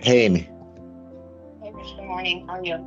Hey, Amy. Hey, Rich, good morning. How are you?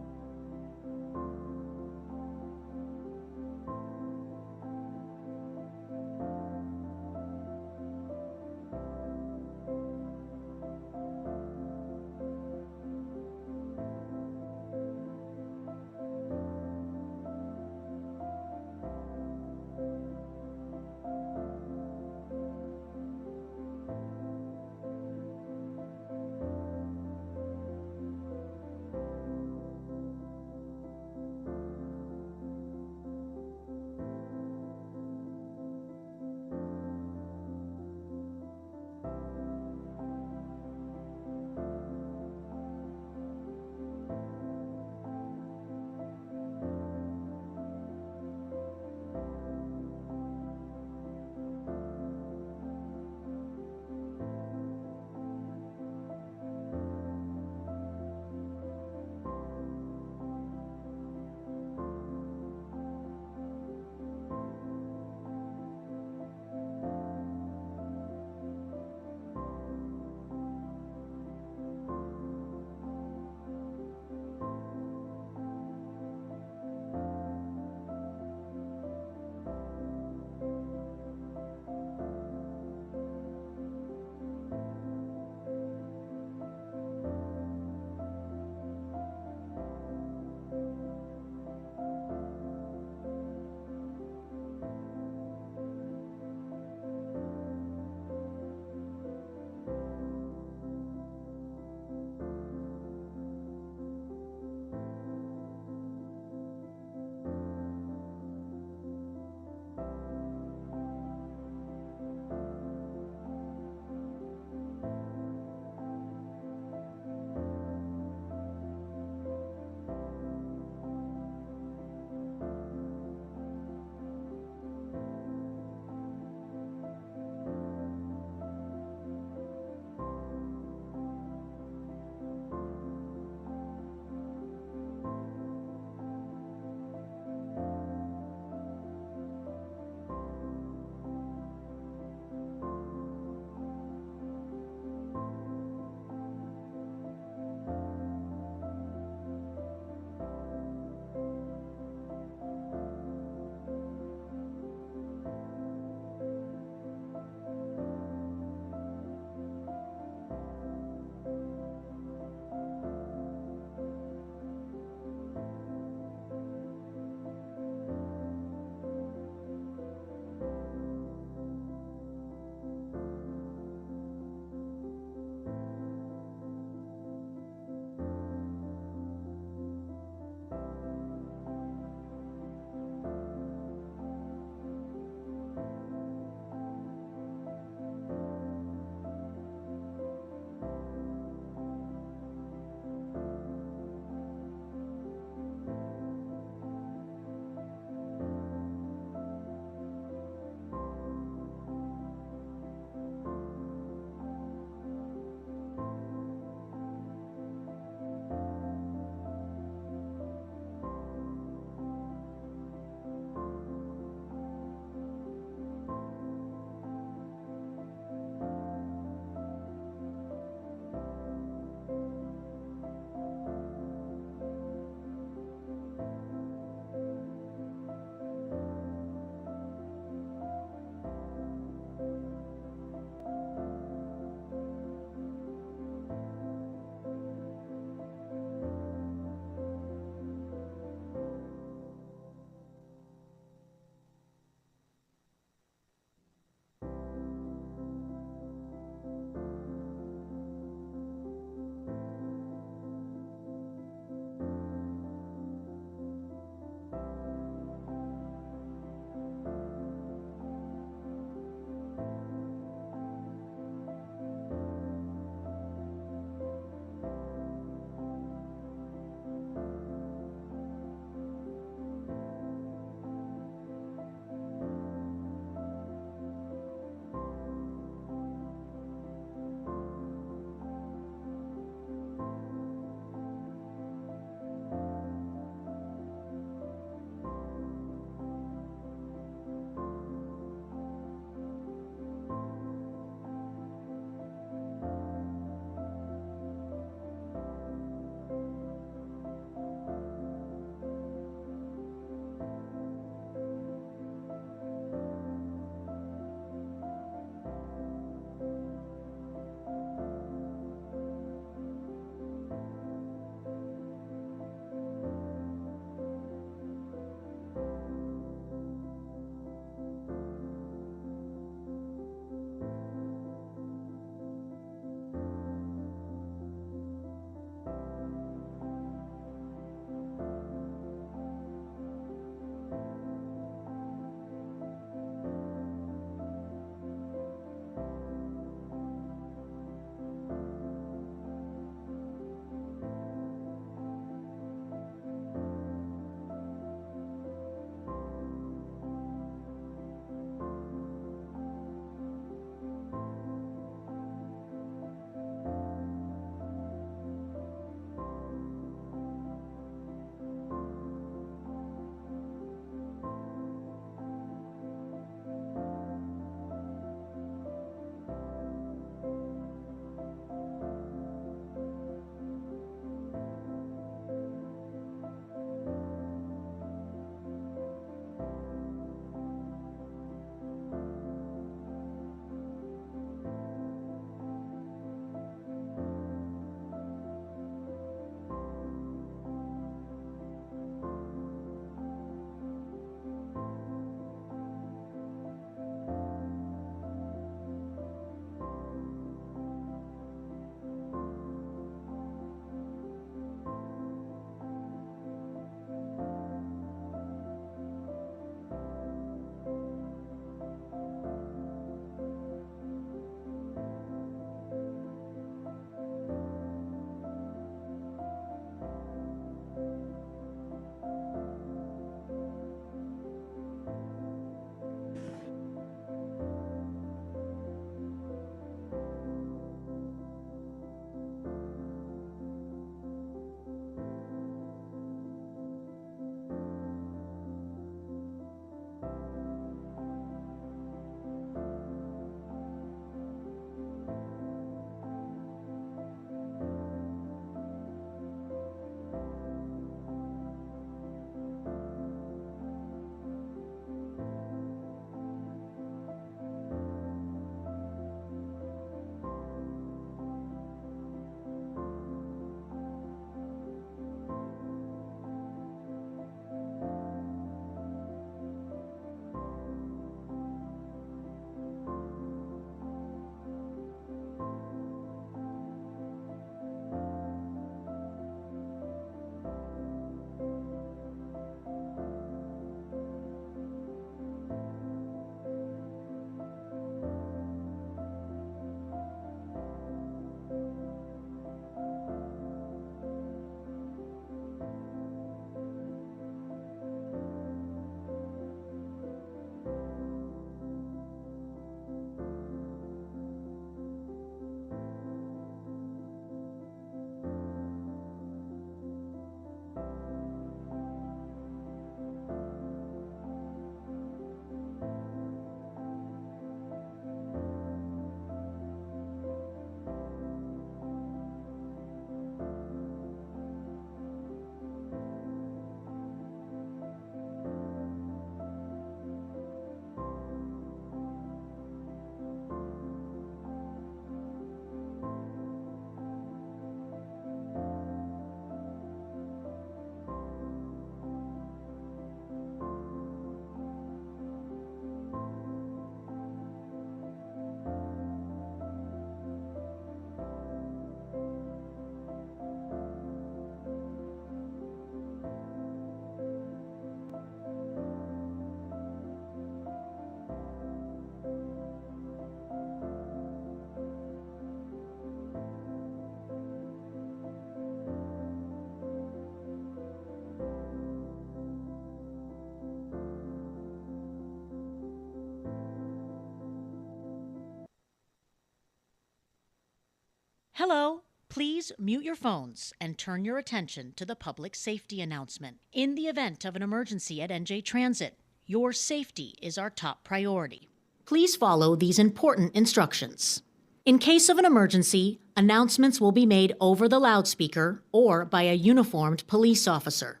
Hello. Please mute your phones and turn your attention to the public safety announcement. In the event of an emergency at NJ Transit, your safety is our top priority. Please follow these important instructions. In case of an emergency, announcements will be made over the loudspeaker or by a uniformed police officer.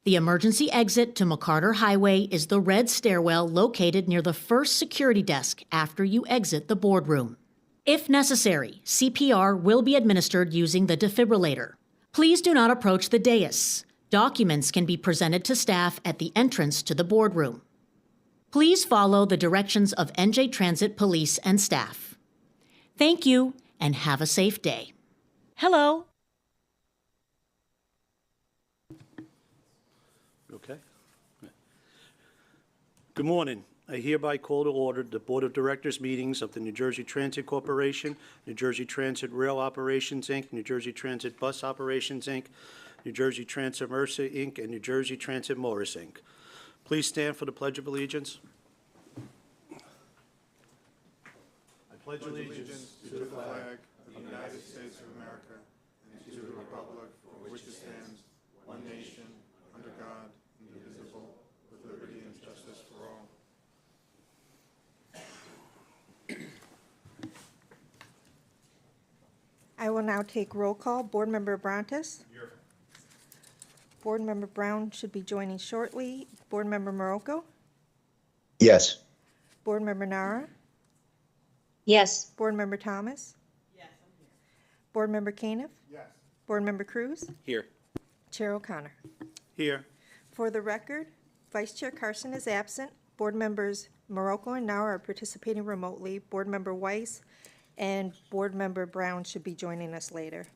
The emergency exit to McCarter Highway is the red stairwell located near the first security desk after you exit the boardroom. If necessary, CPR will be administered using the defibrillator. Please do not approach the dais. Documents can be presented to staff at the entrance to the boardroom. Please follow the directions of NJ Transit Police and staff. Thank you, and have a safe day. Hello. Okay. Good morning. I hereby call to order the Board of Directors meetings of the New Jersey Transit Corporation, New Jersey Transit Rail Operations, Inc., New Jersey Transit Bus Operations, Inc., New Jersey Transit Mercer, Inc., and New Jersey Transit Morris, Inc. Please stand for the Pledge of Allegiance. I pledge allegiance to the flag of the United States of America and to the republic for which it stands, one nation, under God, indivisible, with liberty and justice for all. I will now take roll call. Board Member Brontes? Here. Board Member Brown should be joining shortly. Board Member Marocco? Yes. Board Member Nara? Yes. Board Member Thomas? Yes, I'm here. Board Member Caniff? Yes. Board Member Cruz? here. Chair O'Connor. Here. For the record, Vice Chair Carson is absent. Board Members Marocco and Nara are participating remotely. Board Member Weiss and Board Member Brown should be joining us later.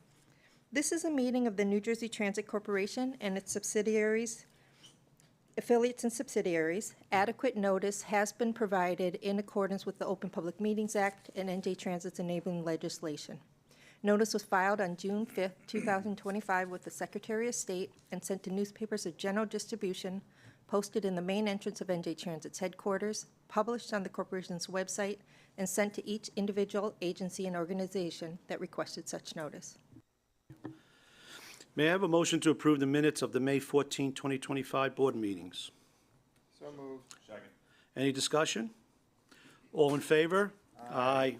This is a meeting of the New Jersey Transit Corporation and its subsidiaries, affiliates and subsidiaries. Adequate notice has been provided in accordance with the Open Public Meetings Act and NJ Transit's enabling legislation. Notice was filed on June 5th, 2025 with the Secretary of State and sent to newspapers of general distribution, posted in the main entrance of NJ Transit's headquarters, published on the corporation's website, and sent to each individual agency and organization that requested such notice. May I have a motion to approve the minutes of the May 14, 2025 board meetings? So moved. Second. Any discussion? All in favor? Aye.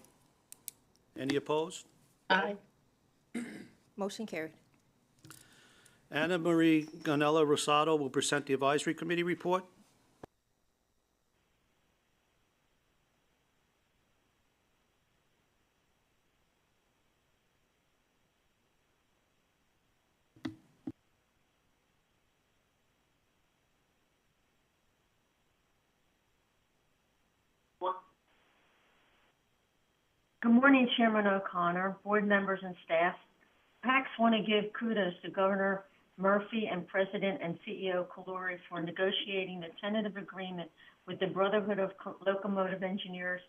Any opposed? Aye. Motion carried. Anna Marie Ganella Rosado will present the advisory committee report. Good morning, Chairman O'Connor, board members and staff. PACs want to give kudos to Governor Murphy and President and CEO Kaluri for negotiating the tentative agreement with the Brotherhood of Locomotive Engineers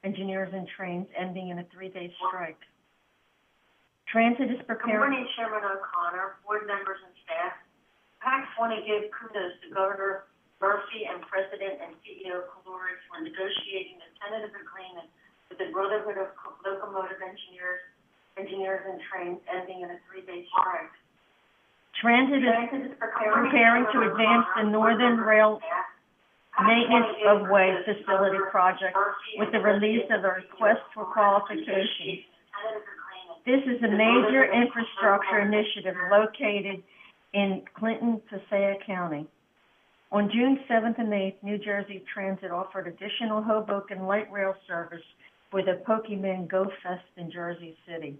and Trains, ending in a 3-day strike. Transit is preparing. Good morning, Chairman O'Connor, board members and staff. PACs want to give kudos to Governor Murphy and President and CEO Kaluri for negotiating the tentative agreement with the Brotherhood of Locomotive Engineers and Trains, ending in a 3-day strike. Transit is preparing to advance the Northern Rail Maintenance of Way Facility project with the release of the request for qualifications. This is a major infrastructure initiative located in Clinton, Passaic County. On June 7th and 8th, New Jersey Transit offered additional Hoboken light rail service for the Pokemon Go Fest in Jersey City.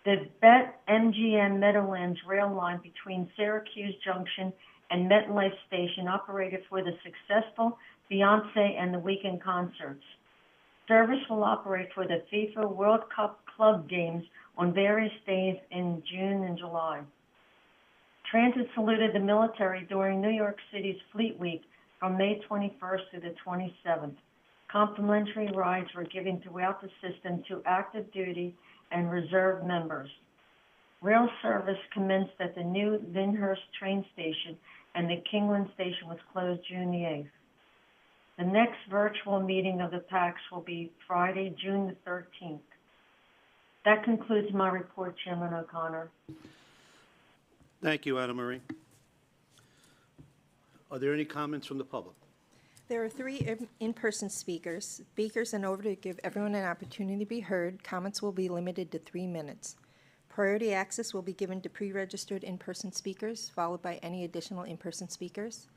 The BET MGM Meadowlands rail line between Syracuse Junction and MetLife Station operated for the successful Beyonce and the Weeknd concerts. Service will operate for the FIFA World Cup club games on various days in June and July. Transit saluted the military during New York City's Fleet Week from May 21st to the 27th. Complimentary rides were given throughout the system to active duty and reserve members. Rail service commenced at the new Lyndhurst train station, and the Kingland station was closed June the 8th. The next virtual meeting of the PACs will be Friday, June the 13th. That concludes my report, Chairman O'Connor. Thank you, Anna Marie. Are there any comments from the public? There are three in-person speakers. In order to give everyone an opportunity to be heard, comments will be limited to 3 minutes. Priority access will be given to pre-registered in-person speakers, followed by any additional in-person speakers.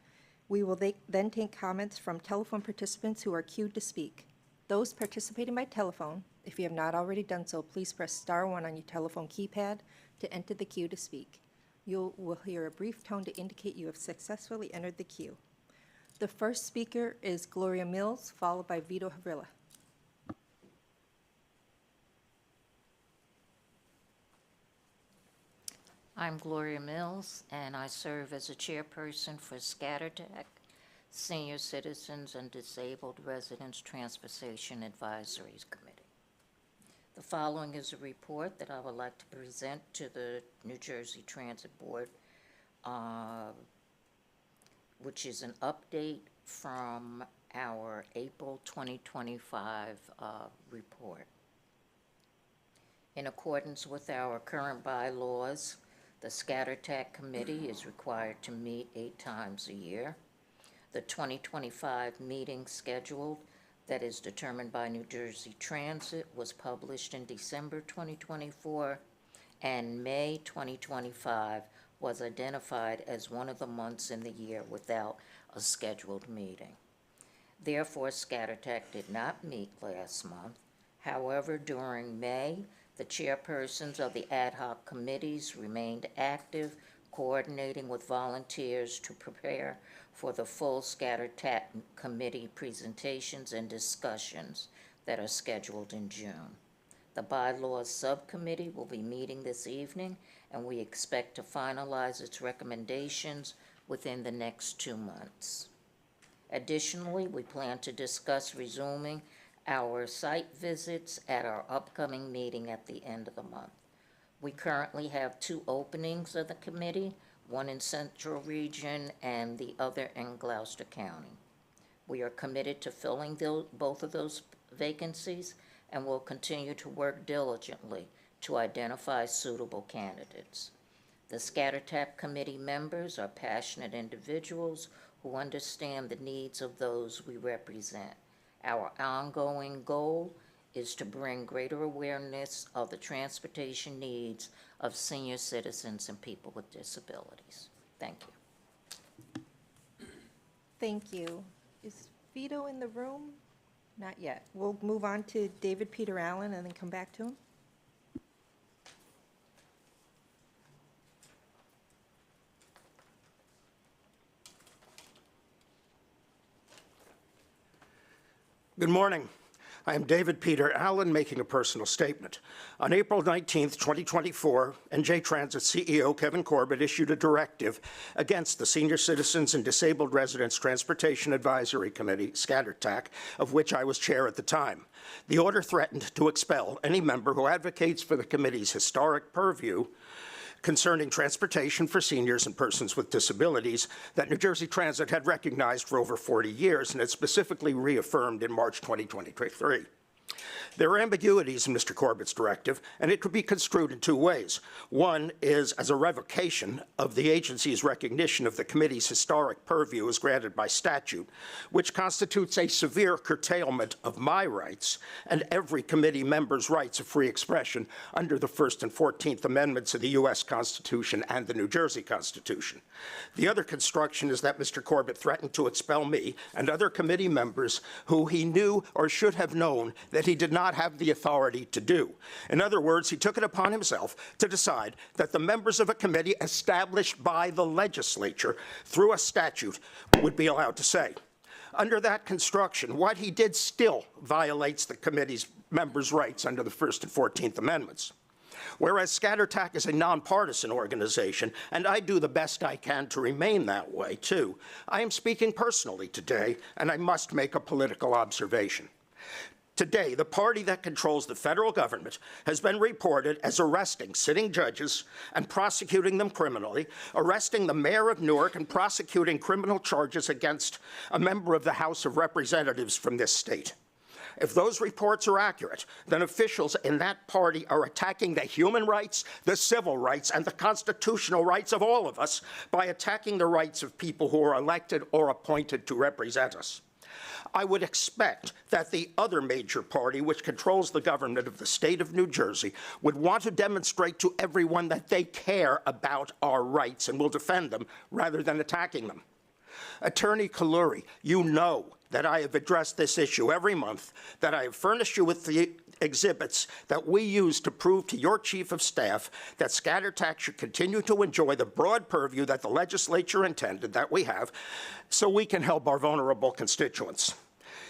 We will then take comments from telephone participants who are queued to speak. Those participating by telephone, if you have not already done so, please press *1 on your telephone keypad to enter the queue to speak. You will hear a brief tone to indicate you have successfully entered the queue. The first speaker is Gloria Mills, followed by Vito Havrilla. I'm Gloria Mills, and I serve as a chairperson for ScatterTech, Senior Citizens and Disabled Residents Transportation Advisory Committee. The following is a report that I would like to present to the New Jersey Transit Board, which is an update from our April 2025 report. In accordance with our current bylaws, the ScatterTech Committee is required to meet 8 times a year. The 2025 meeting schedule that is determined by New Jersey Transit was published in December 2024, and May 2025 was identified as one of the months in the year without a scheduled meeting. Therefore, ScatterTech did not meet last month. However, during May, the chairpersons of the ad hoc committees remained active, coordinating with volunteers to prepare for the full ScatterTech committee presentations and discussions that are scheduled in June. The bylaws subcommittee will be meeting this evening, and we expect to finalize its recommendations within the next 2 months. Additionally, we plan to discuss resuming our site visits at our upcoming meeting at the end of the month. We currently have 2 openings of the committee, one in Central Region and the other in Gloucester County. We are committed to filling both of those vacancies and will continue to work diligently to identify suitable candidates. The ScatterTech Committee members are passionate individuals who understand the needs of those we represent. Our ongoing goal is to bring greater awareness of the transportation needs of senior citizens and people with disabilities. Thank you. Thank you. Is Vito in the room? Not yet. We'll move on to David Peter Allen and then come back to him. Good morning. I am David Peter Allen, making a personal statement. On April 19th, 2024, NJ Transit CEO Kevin Corbett issued a directive against the Senior Citizens and Disabled Residents Transportation Advisory Committee, ScatterTech, of which I was chair at the time. The order threatened to expel any member who advocates for the committee's historic purview concerning transportation for seniors and persons with disabilities that New Jersey Transit had recognized for over 40 years and had specifically reaffirmed in March 2023. There are ambiguities in Mr. Corbett's directive, and it could be construed in 2 ways. One is as a revocation of the agency's recognition of the committee's historic purview as granted by statute, which constitutes a severe curtailment of my rights and every committee member's rights of free expression under the First and 14th Amendments of the U.S. Constitution and the New Jersey Constitution. The other construction is that Mr. Corbett threatened to expel me and other committee members who he knew or should have known that he did not have the authority to do. In other words, he took it upon himself to decide that the members of a committee established by the legislature through a statute would be allowed to say. Under that construction, what he did still violates the committee's members' rights under the First and 14th Amendments. Whereas ScatterTech is a nonpartisan organization, and I do the best I can to remain that way, too, I am speaking personally today, and I must make a political observation. Today, the party that controls the federal government has been reported as arresting sitting judges and prosecuting them criminally, arresting the mayor of Newark and prosecuting criminal charges against a member of the House of Representatives from this state. If those reports are accurate, then officials in that party are attacking the human rights, the civil rights, and the constitutional rights of all of us by attacking the rights of people who are elected or appointed to represent us. I would expect that the other major party, which controls the government of the state of New Jersey, would want to demonstrate to everyone that they care about our rights and will defend them rather than attacking them. Attorney Kalluri, you know that I have addressed this issue every month, that I have furnished you with the exhibits that we use to prove to your chief of staff that Scattertack should continue to enjoy the broad purview that the legislature intended that we have, so we can help our vulnerable constituents.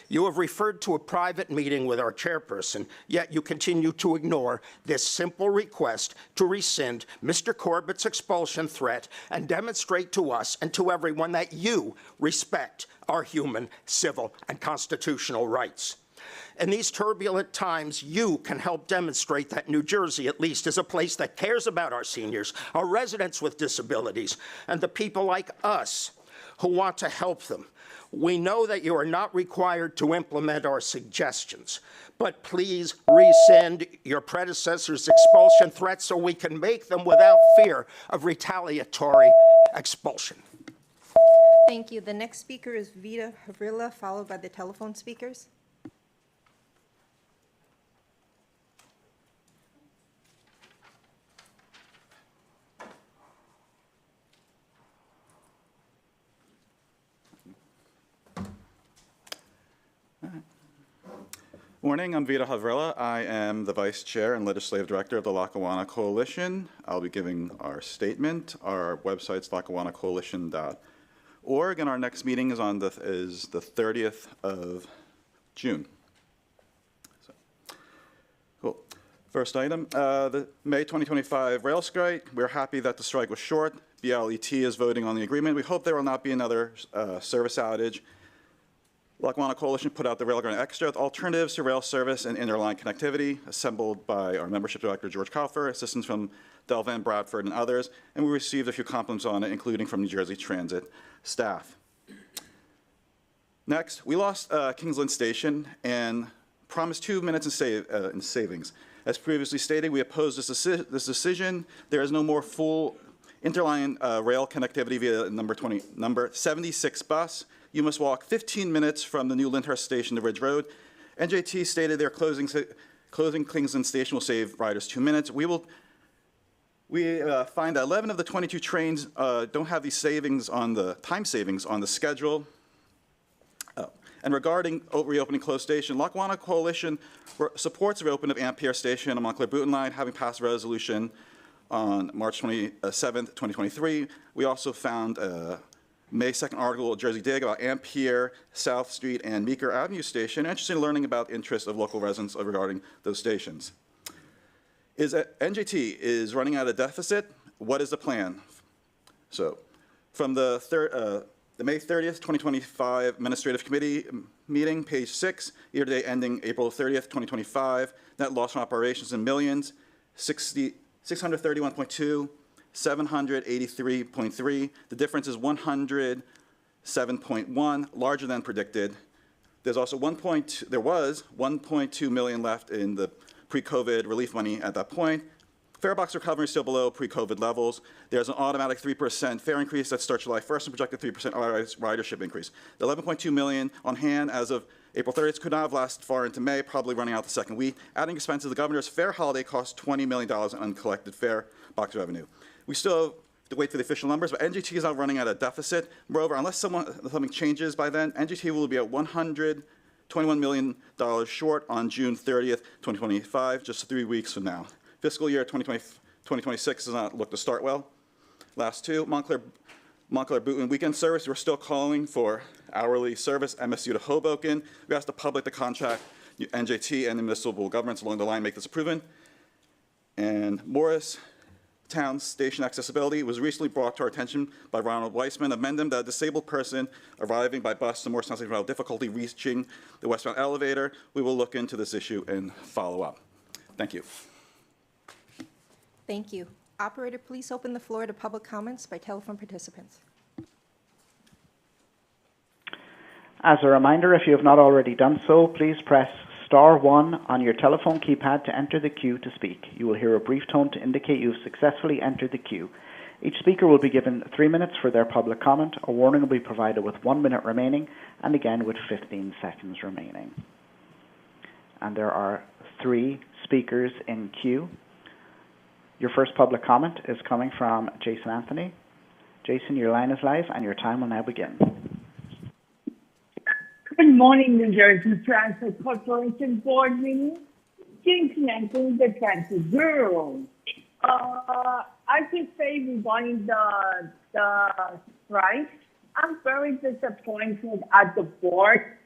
You have referred to a private meeting with our chairperson, yet you continue to ignore this simple request to rescind Mr. Corbett's expulsion threat and demonstrate to us and to everyone that you respect our human, civil, and constitutional rights. In these turbulent times, you can help demonstrate that New Jersey, at least, is a place that cares about our seniors, our residents with disabilities, and the people like us who want to help them. We know that you are not required to implement our suggestions, but please rescind your predecessor's expulsion threats so we can make them without fear of retaliatory expulsion. Thank you. The next speaker is Vita Havrilla, followed by the telephone speakers. Morning, I'm Vita Havrilla. I am the Vice Chair and Legislative Director of the Lackawanna Coalition. I'll be giving our statement. Our website's lackawannacoalition.org, and our next meeting is the 30th of June. So, cool. First item, the May 2025 rail strike. We're happy that the strike was short. BLET is voting on the agreement. We hope there will not be another service outage. Lackawanna Coalition put out the Railgun Extra, alternatives to rail service and interline connectivity, assembled by our membership director, George Kaufer, assistance from Delvan Bradford and others, and we received a few compliments on it, including from New Jersey Transit staff. Next, we lost Kingsland Station and promised 2 minutes in savings. As previously stated, we oppose this decision. There is no more full interline rail connectivity via number 76 bus. You must walk 15 minutes from the new Lyndhurst Station to Ridge Road. NJT stated their closing Kingsland Station will save riders 2 minutes. We find that 11 of the 22 trains don't have these time savings on the schedule. And regarding reopening closed station, Lackawanna Coalition supports the reopening of Ampere Station on Montclair Boonton Line, having passed a resolution on March 27th, 2023. We also found May 2nd article of Jersey Dig about Ampere, South Street, and Meeker Avenue Station. Interested in learning about interests of local residents regarding those stations. NJT is running at a deficit. What is the plan? So, from the May 30th, 2025 Administrative Committee meeting, page 6, year-to-date ending April 30th, 2025, net loss from operations in millions, 631.2. 783.3. The difference is 107.1, larger than predicted. There was 1.2 million left in the pre-COVID relief money at that point. Fare box recovery is still below pre-COVID levels. There's an automatic 3% fare increase that starts July 1st and projected 3% ridership increase. The 11.2 million on hand as of April 30th could not have lasted far into May, probably running out the second week. Adding expenses, the governor's fair holiday cost $20 million in uncollected fare box revenue. We still have to wait for the official numbers, but NJT is now running at a deficit. Moreover, unless something changes by then, NJT will be at $121 million short on June 30th, 2025, just 3 weeks from now. Fiscal year 2026 does not look to start well. Last two, Montclair Boonton weekend service. We're still calling for hourly service, MSU to Hoboken. We asked the public to contact NJT and the municipal governments along the line, make this improvement. And Morris Town Station accessibility was recently brought to our attention by Ronald Weissman of Mendham that a disabled person arriving by bus to Morristown Station will have difficulty reaching the westbound elevator. We will look into this issue and follow up. Thank you. Thank you. Operator, please open the floor to public comments by telephone participants. As a reminder, if you have not already done so, please press star 1 on your telephone keypad to enter the queue to speak. You will hear a brief tone to indicate you have successfully entered the queue. Each speaker will be given 3 minutes for their public comment. A warning will be provided with 1 minute remaining, and again with 15 seconds remaining. And there are 3 speakers in queue. Your first public comment is coming from Jason Anthony. Jason, your line is live and your time will now begin. Good morning, New Jersey Transit Corporation Board meeting. Jason Anthony, the Transit Bureau. I can say regarding the strike, I'm very disappointed at the board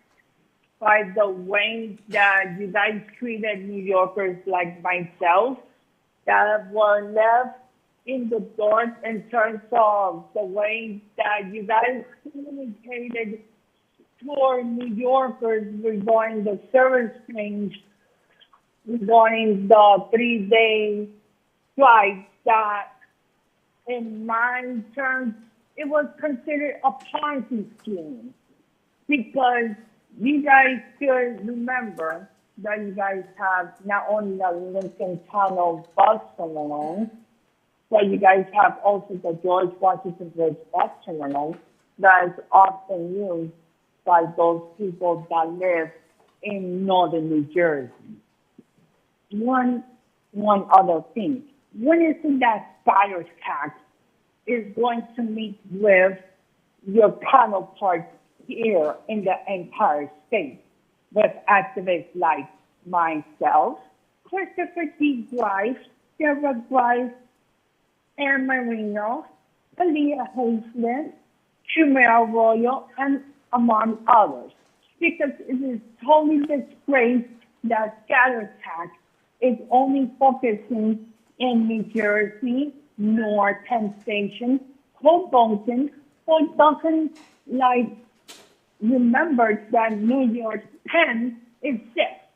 by the way that you guys treated New Yorkers like myself that were left in the dark in terms of the way that you guys communicated for New Yorkers regarding the service change, regarding the 3-day strike that, in my terms, it was considered a Ponzi scheme. Because you guys should remember that you guys have not only the Lincoln Tunnel bus terminal, but you guys have also the George Washington Bridge bus terminal that is often used by those people that live in northern New Jersey. One other thing. When is it that fire tax is going to meet with your counterparts here in the entire state with activists like myself, Christopher D. Grice, Deborah Grice, Anne Marino, Aaliyah Hazelton, Shumer Royal, and among others, because it is totally disgraced that scatter tax is only focusing in New Jersey, North Penn Station, Hoboken, or doesn't remember that New York Penn exists.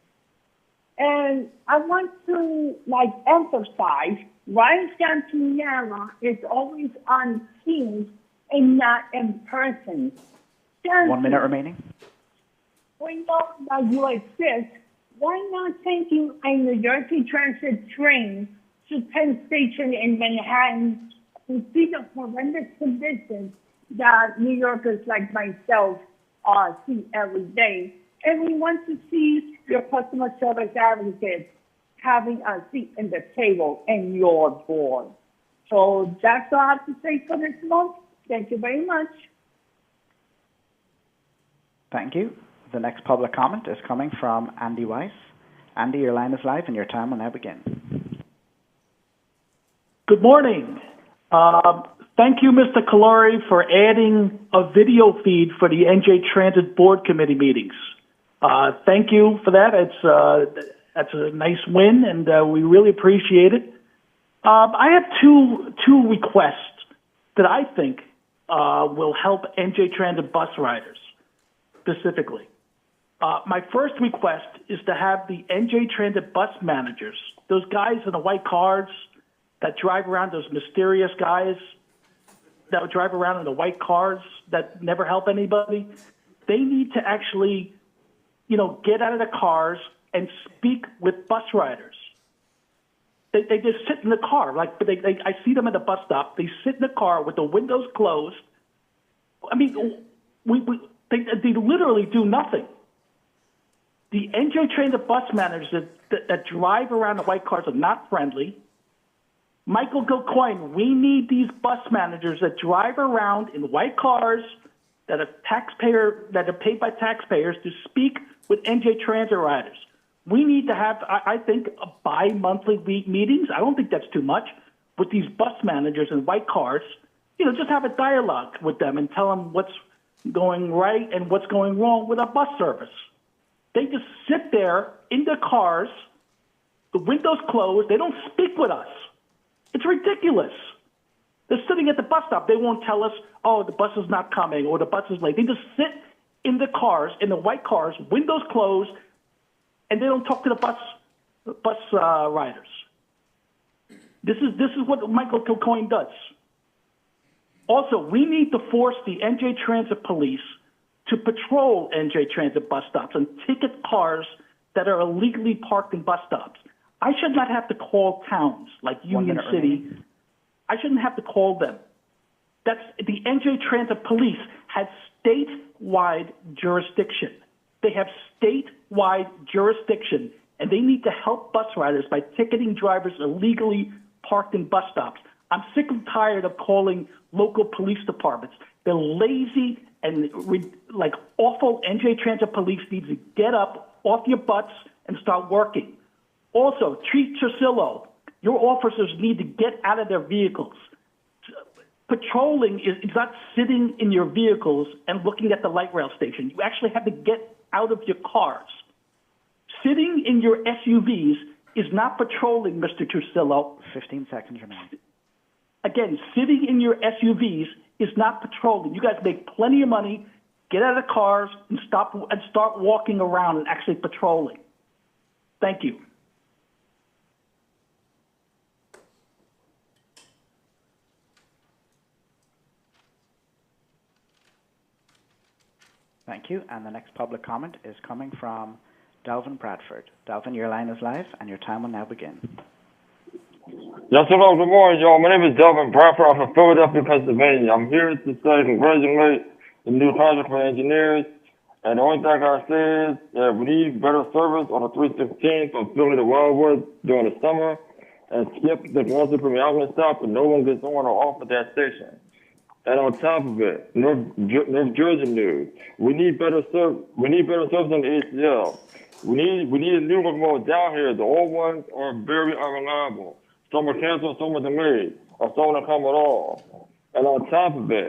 And I want to emphasize, Ryan Santanella is always on Teams and not in person. 1 minute remaining. We know that you exist. Why not taking a New Jersey Transit train to Penn Station in Manhattan to see the horrendous conditions that New Yorkers like myself see every day? And we want to see your customer service advocates having a seat in the table in your board. So that's all I have to say for this month. Thank you very much. Thank you. The next public comment is coming from Andy Weiss. Andy, your line is live and your time will now begin. Good morning. Thank you, Mr. Calori, for adding a video feed for the NJ Transit Board Committee meetings. Thank you for that. That's a nice win, and we really appreciate it. I have two requests that I think will help NJ Transit bus riders specifically. My first request is to have the NJ Transit bus managers, those guys in the white cars that drive around, those mysterious guys that would drive around in the white cars that never help anybody, they need to actually, get out of the cars and speak with bus riders. They just sit in the car. I see them at the bus stop. They sit in the car with the windows closed. I mean, they literally do nothing. The NJ Transit bus managers that drive around the white cars are not friendly. Michael Gilcoyne, we need these bus managers that drive around in white cars that are paid by taxpayers to speak with NJ Transit riders. We need to have, I think, bi-monthly meetings. I don't think that's too much with these bus managers in white cars. Just have a dialogue with them and tell them what's going right and what's going wrong with our bus service. They just sit there in their cars, the windows closed. They don't speak with us. It's ridiculous. They're sitting at the bus stop. They won't tell us, oh, the bus is not coming or the bus is late. They just sit in the cars, in the white cars, windows closed, and they don't talk to the bus riders. This is what Michael Kilcoyne does. Also, we need to force the NJ Transit police to patrol NJ Transit bus stops and ticket cars that are illegally parked in bus stops. I should not have to call towns like Union City. I shouldn't have to call them. That's the NJ Transit Police has statewide jurisdiction. They have statewide jurisdiction, and they need to help bus riders by ticketing drivers illegally parked in bus stops. I'm sick and tired of calling local police departments. They're lazy and like awful. NJ Transit Police needs to get up off your butts and start working. Also, Chief Trucillo, your officers need to get out of their vehicles. Patrolling is not sitting in your vehicles and looking at the light rail station. You actually have to get out of your cars. Sitting in your SUVs is not patrolling, Mr. Trucillo. 15 seconds remaining. Again, sitting in your SUVs is not patrolling. You guys make plenty of money. Get out of the cars and start walking around and actually patrolling. Thank you. Thank you. And the next public comment is coming from Delvin Bradford. Delvin, your line is live, and your time will now begin. Yes, hello, good morning, y'all. My name is Delvin Bradford. I'm from Philadelphia, Pennsylvania. I'm here to say congratulate the new contract for engineers. And the only thing I gotta say is that we need better service on the 316 from Philly to Wildwood during the summer, and skip the Boston Premier Outlet stop, and no one gets on or off at that station. And on top of it, North Jersey news. We need better service. We need better service on the ACL. We need a new locomotive down here. The old ones are very unreliable. Some are canceled, some are delayed, or some don't come at all. And on top of it,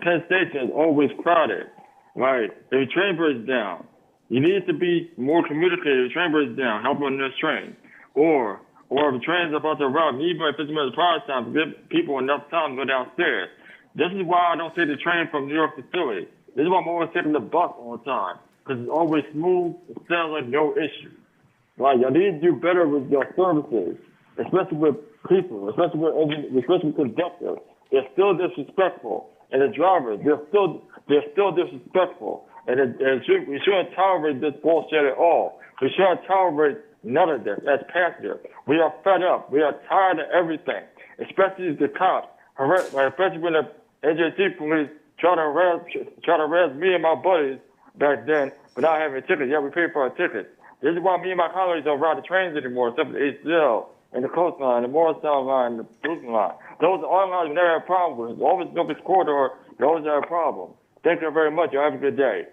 Penn Station is always crowded. Right? If your train breaks down, you need to be more communicative. If your train breaks down, help on this train. Or if the train's about to arrive, you need about 15 minutes prior time to give people enough time to go downstairs. This is why I don't take the train from New York to Philly. This is why I'm always taking the bus all the time. Because it's always smooth, it sounds like no issue. Right? Y'all need to do better with your services, especially with people, especially with conductors. They're still disrespectful. And the drivers, they're still disrespectful. And we shouldn't tolerate this bullshit at all. We shouldn't tolerate none of this as passengers. We are fed up. We are tired of everything, especially the cops, especially when the NJT police try to arrest me and my buddies back then without having a ticket. Yeah, we paid for our ticket. This is why me and my colleagues don't ride the trains anymore, except for the ACL and the Coast Line, the Morristown Line, the Brooklyn Line. Those are all lines we never had a problem with. It's always going to be corridor. You always have a problem. Thank you very much. You have a good day.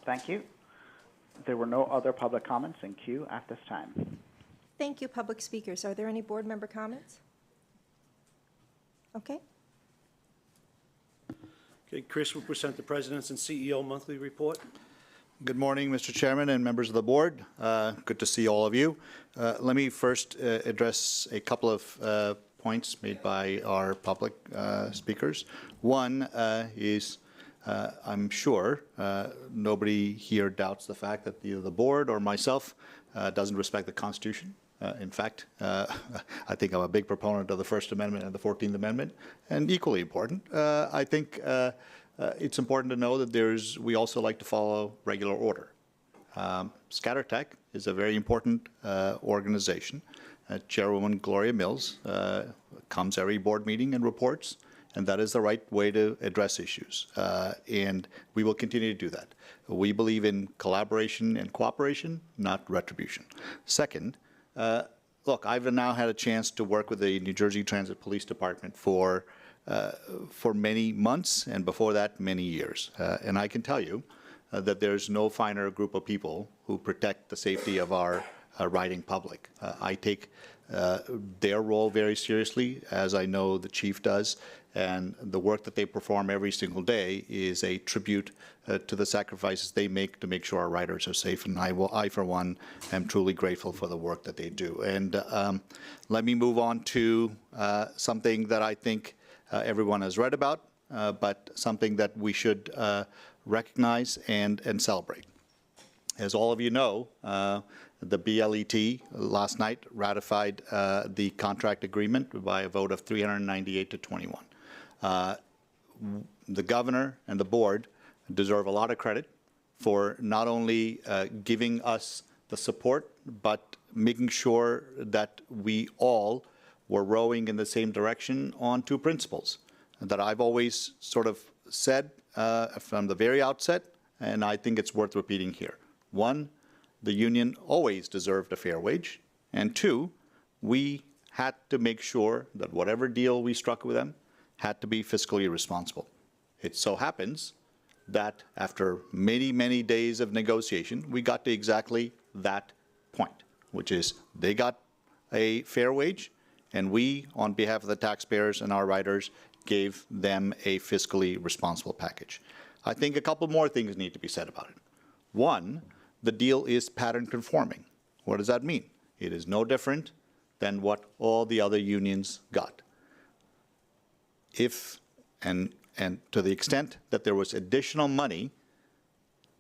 Thank you. There were no other public comments in queue at this time. Thank you, public speakers. Are there any board member comments? Okay. Okay, Chris will present the President's and CEO monthly report. Good morning, Mr. Chairman and members of the board. Good to see all of you. Let me first address a couple of points made by our public speakers. One is I'm sure nobody here doubts the fact that either the board or myself doesn't respect the Constitution. In fact, I think I'm a big proponent of the First Amendment and the 14th Amendment, and equally important, I think it's important to know that we also like to follow regular order. Scattertech is a very important organization. Chairwoman Gloria Mills comes every board meeting and reports, and that is the right way to address issues. And we will continue to do that. We believe in collaboration and cooperation, not retribution. Second, look, I've now had a chance to work with the New Jersey Transit Police Department for many months, and before that, many years. And I can tell you that there's no finer group of people who protect the safety of our riding public. I take their role very seriously, as I know the chief does, and the work that they perform every single day is a tribute to the sacrifices they make to make sure our riders are safe. And I, for one, am truly grateful for the work that they do. And let me move on to something that I think everyone has read about, but something that we should recognize and celebrate. As all of you know, the BLET last night ratified the contract agreement by a vote of 398 to 21. The governor and the board deserve a lot of credit for not only giving us the support, but making sure that we all were rowing in the same direction on two principles that I've always sort of said from the very outset, and I think it's worth repeating here. One, the union always deserved a fair wage. And two, we had to make sure that whatever deal we struck with them had to be fiscally responsible. It so happens that after many, many days of negotiation, we got to exactly that point, which is they got a fair wage, and we, on behalf of the taxpayers and our riders, gave them a fiscally responsible package. I think a couple more things need to be said about it. One, the deal is pattern conforming. What does that mean? It is no different than what all the other unions got. If, and to the extent that there was additional money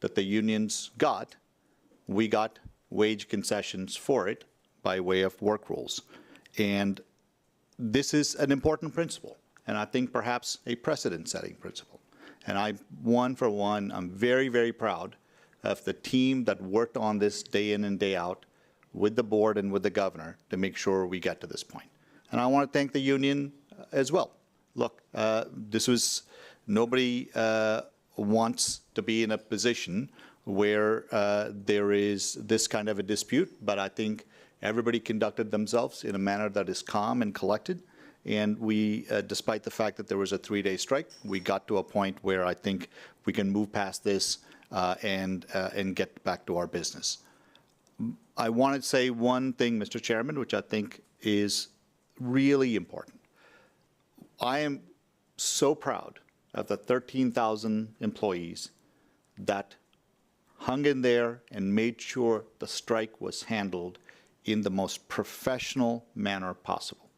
that the unions got, we got wage concessions for it by way of work rules. And this is an important principle, and I think perhaps a precedent-setting principle. And I'm very, very proud of the team that worked on this day in and day out with the board and with the governor to make sure we get to this point. And I want to thank the union as well. Look, nobody wants to be in a position where there is this kind of a dispute, but I think everybody conducted themselves in a manner that is calm and collected. And we, despite the fact that there was a 3-day strike, we got to a point where I think we can move past this and get back to our business. I want to say one thing, Mr. Chairman, which I think is really important. I am so proud of the 13,000 employees that hung in there and made sure the strike was handled in the most professional manner possible.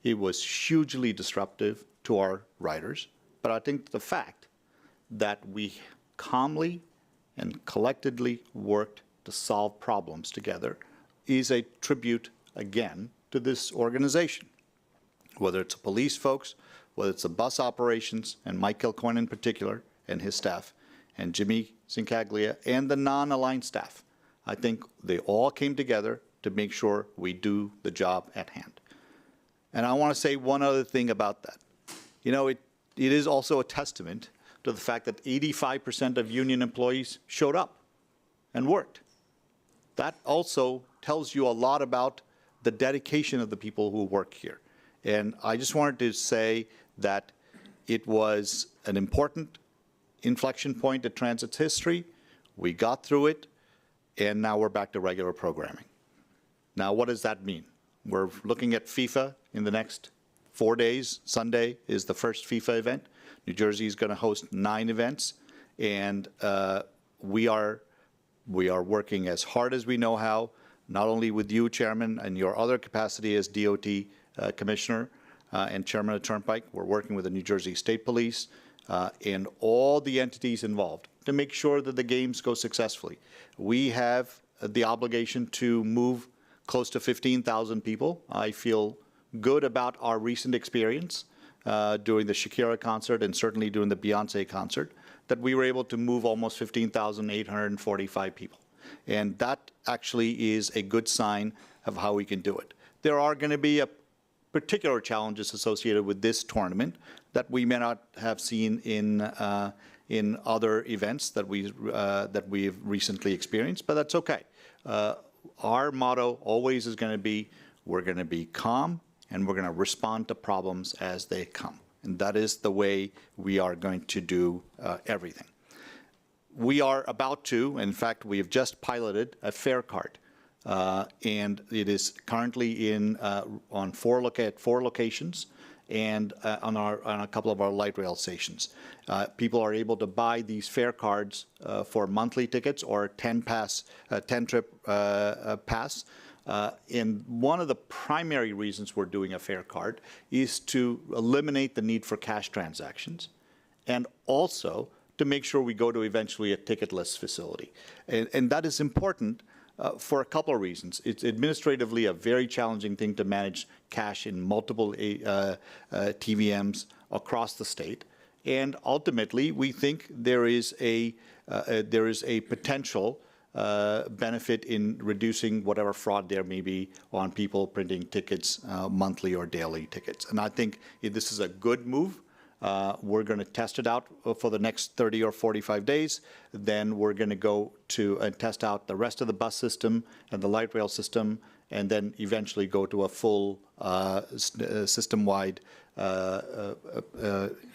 It was hugely disruptive to our riders, but I think the fact that we calmly and collectively worked to solve problems together is a tribute, again, to this organization. Whether it's the police folks, whether it's the bus operations, and Mike Kilcoyne in particular, and his staff, and Jimmy Zincaglia, and the non-aligned staff. I think they all came together to make sure we do the job at hand. And I want to say one other thing about that. You know, it is also a testament to the fact that 85% of union employees showed up and worked. That also tells you a lot about the dedication of the people who work here. And I just wanted to say that it was an important inflection point at Transit's history. We got through it, and now we're back to regular programming. Now, what does that mean? We're looking at FIFA in the next 4 days. Sunday is the first FIFA event. New Jersey is going to host 9 events, and we are working as hard as we know how, not only with you, Chairman, and your other capacity as DOT Commissioner and Chairman of Turnpike. We're working with the New Jersey State Police and all the entities involved to make sure that the games go successfully. We have the obligation to move close to 15,000 people. I feel good about our recent experience during the Shakira concert and certainly during the Beyonce concert, that we were able to move almost 15,845 people. And that actually is a good sign of how we can do it. There are going to be particular challenges associated with this tournament that we may not have seen in other events that we've recently experienced, but that's okay. Our motto always is going to be, we're going to be calm and we're going to respond to problems as they come. And that is the way we are going to do everything. We are about to, in fact, we have just piloted a fare card. And it is currently on 4 locations and on a couple of our light rail stations. People are able to buy these fare cards for monthly tickets or 10-trip pass. And one of the primary reasons we're doing a fare card is to eliminate the need for cash transactions and also to make sure we go to eventually a ticketless facility. And that is important for a couple of reasons. It's administratively a very challenging thing to manage cash in multiple TVMs across the state. And ultimately, we think there is a potential benefit in reducing whatever fraud there may be on people printing tickets, monthly or daily tickets. And I think this is a good move. We're going to test it out for the next 30 or 45 days. Then we're going to go to and test out the rest of the bus system and the light rail system, and then eventually go to a full system-wide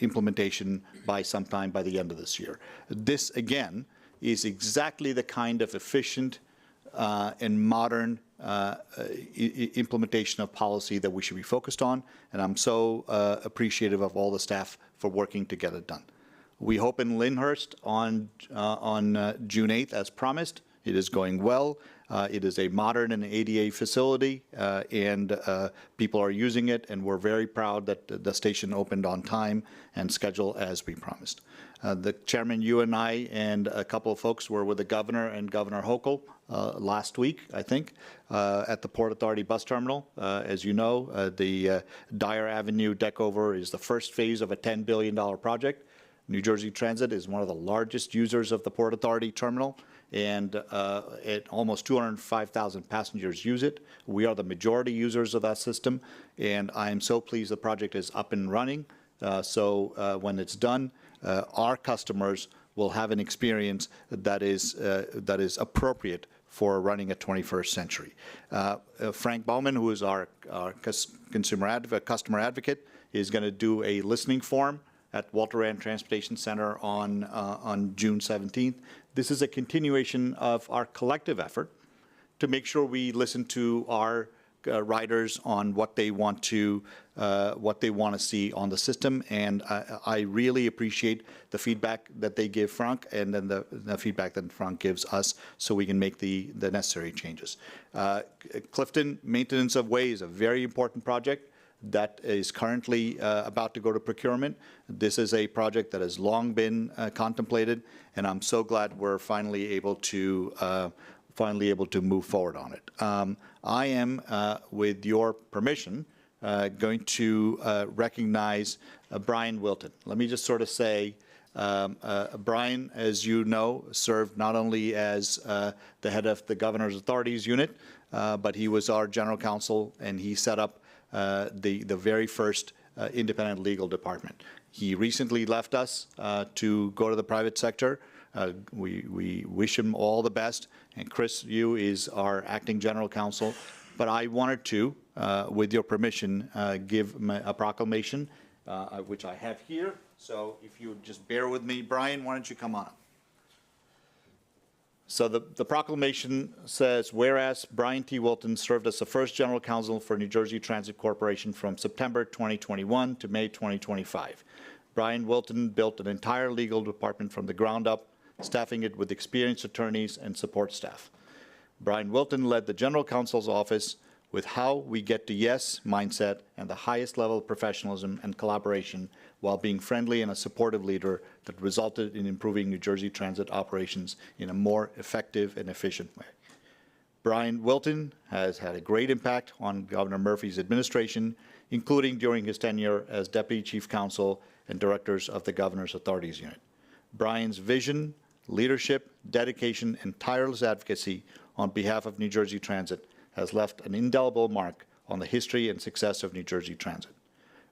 implementation by sometime by the end of this year. This, again, is exactly the kind of efficient and modern implementation of policy that we should be focused on, and I'm so appreciative of all the staff for working to get it done. We hope in Lyndhurst on June 8th, as promised. It is going well. It is a modern and ADA facility, and people are using it, and we're very proud that the station opened on time and schedule as we promised. The chairman, you and I, and a couple of folks were with the governor and Governor Hochul last week, I think, at the Port Authority bus terminal. As you know, the Dyer Avenue deckover is the first phase of a $10 billion project. New Jersey Transit is one of the largest users of the Port Authority terminal, and almost 205,000 passengers use it. We are the majority users of that system, and I am so pleased the project is up and running. So when it's done, our customers will have an experience that is appropriate for running a 21st century. Frank Bowman, who is our customer advocate, is going to do a listening forum at Walter Rand Transportation Center on June 17th. This is a continuation of our collective effort to make sure we listen to our riders on what they want to see on the system, and I really appreciate the feedback that they give Frank, and then the feedback that Frank gives us, so we can make the necessary changes. Clifton maintenance of way is a very important project that is currently about to go to procurement. This is a project that has long been contemplated, and I'm so glad we're finally able to move forward on it. I am, with your permission, going to recognize Brian Wilton. Let me just sort of say, Brian, as you know, served not only as the head of the Governor's Authorities Unit, but he was our general counsel, and he set up the very first independent legal department. He recently left us to go to the private sector. We wish him all the best, and Chris Yu is our acting general counsel. But I wanted to, with your permission, give a proclamation, which I have here. So if you would just bear with me, Brian, why don't you come on? So the proclamation says, whereas Brian T. Wilton served as the first general counsel for New Jersey Transit Corporation from September 2021 to May 2025. Brian Wilton built an entire legal department from the ground up, staffing it with experienced attorneys and support staff. Brian Wilton led the general counsel's office with how we get to yes mindset and the highest level of professionalism and collaboration, while being friendly and a supportive leader that resulted in improving New Jersey Transit operations in a more effective and efficient way. Brian Wilton has had a great impact on Governor Murphy's administration, including during his tenure as Deputy Chief Counsel and Directors of the Governor's Authorities Unit. Brian's vision, leadership, dedication, and tireless advocacy on behalf of New Jersey Transit has left an indelible mark on the history and success of New Jersey Transit.